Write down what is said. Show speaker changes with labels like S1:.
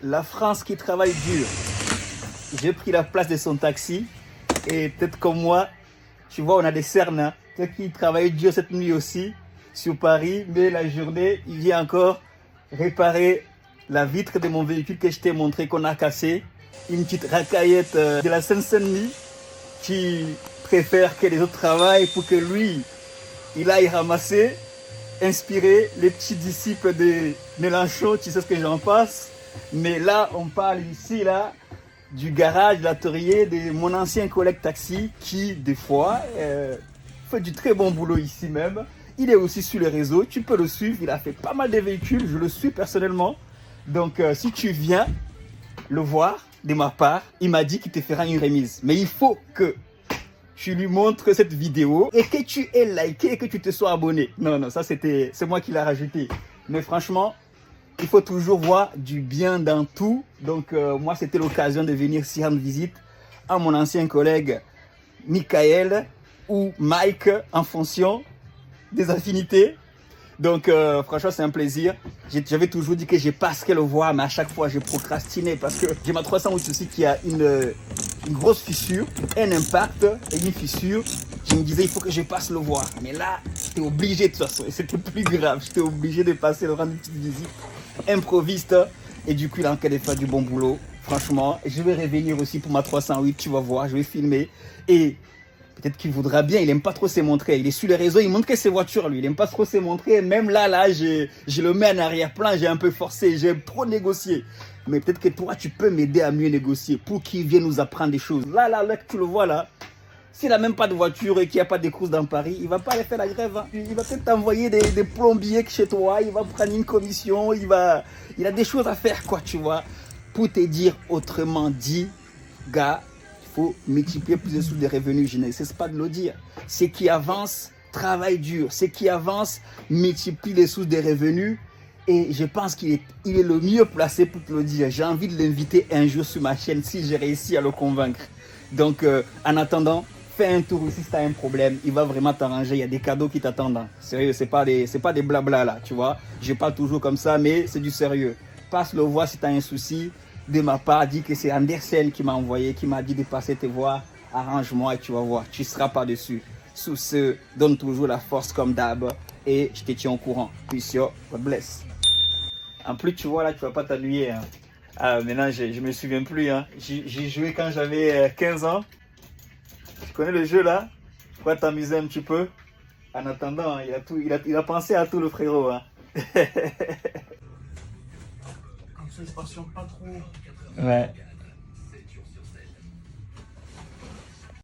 S1: la France qui travaille dur. J'ai pris la place de son taxi et peut-être comme moi, tu vois, on a des cernes, hein. Peut-être qu'il travaille dur cette nuit aussi sur Paris, mais la journée, il vient encore réparer la vitre de mon véhicule que je t'ai montré qu'on a cassé. Une petite racaillette de la Seine-Saint-Denis qui préfère que les autres travaillent pour que lui, il aille ramasser, inspirer les petits disciples de Mélenchon, tu sais ce que j'en passe. Mais là, on parle ici, là, du garage, de l'atelier de mon ancien collègue taxi qui, des fois, fait du très bon boulot ici même. Il est aussi sur les réseaux, tu peux le suivre, il a fait pas mal de véhicules, je le suis personnellement. Donc, si tu viens le voir, de ma part, il m'a dit qu'il te fera une remise. Mais il faut que tu lui montres cette vidéo et que tu aies liké et que tu te sois abonné. Non, non, ça c'est moi qui l'ai rajouté. Mais franchement, il faut toujours voir du bien dans tout. Donc moi, c'était l'occasion de venir s'y rendre visite à mon ancien collègue Michael ou Mike en fonction des affinités. Donc franchement, c'est un plaisir. J'avais toujours dit que je passerais le voir, mais à chaque fois, j'ai procrastiné parce que j'ai ma 308 aussi qui a une grosse fissure, un impact et une fissure. Je me disais, il faut que je passe le voir. Mais là, j'étais obligé de toute façon. Et c'était plus grave. J'étais obligé de passer le rendre une petite visite improviste. Et du coup, il a en train de faire du bon boulot. Franchement, je vais revenir aussi pour ma 308. Tu vas voir, je vais filmer. Et peut-être qu'il voudra bien, il aime pas trop se montrer. Il est sur les réseaux, il montre que ses voitures, lui. Il aime pas trop se montrer. Même là, je le mets en arrière-plan, j'ai un peu forcé, j'ai trop négocié. Mais peut-être que toi, tu peux m'aider à mieux négocier pour qu'il vienne nous apprendre des choses. Là, tu le vois là. S'il n'a même pas de voiture et qu'il n'y a pas de courses dans Paris, il va pas aller faire la grève. Hein. Il va peut-être t'envoyer des plombiers chez toi, il va prendre une commission, il a des choses à faire, quoi, tu vois. Pour te dire autrement dit, gars, faut multiplier plus de sources de revenus. Je ne cesse pas de le dire. Ceux qui avancent travaillent dur. Ceux qui avancent multiplient les sources de revenus. Et je pense qu'il est le mieux placé pour te le dire. J'ai envie de l'inviter un jour sur ma chaîne si j'ai réussi à le convaincre. Donc, en attendant, fais un tour ici si tu as un problème. Il va vraiment t'arranger. Il y a des cadeaux qui t'attendent. Sérieux, c'est pas des blabla là, tu vois. Je parle toujours comme ça, mais c'est du sérieux. Passe le voir si tu as un souci. De ma part, dit que c'est Andersen qui m'a envoyé, qui m'a dit de passer te voir, arrange-moi et tu vas voir, tu ne seras pas dessus. Sous ce, donne toujours la force comme d'hab et je te tiens au courant. Peace, yo, God bless. En plus, tu vois là, tu vas pas t'ennuyer. Hein. Ah, maintenant, je me souviens plus. Hein. J'ai joué quand j'avais 15 ans. Tu connais le jeu là? Tu vas t'amuser un petit peu. En attendant, hein, il a pensé à tout le frérot. Hein.
S2: Comme ça, il se passionne pas trop.
S1: Ouais.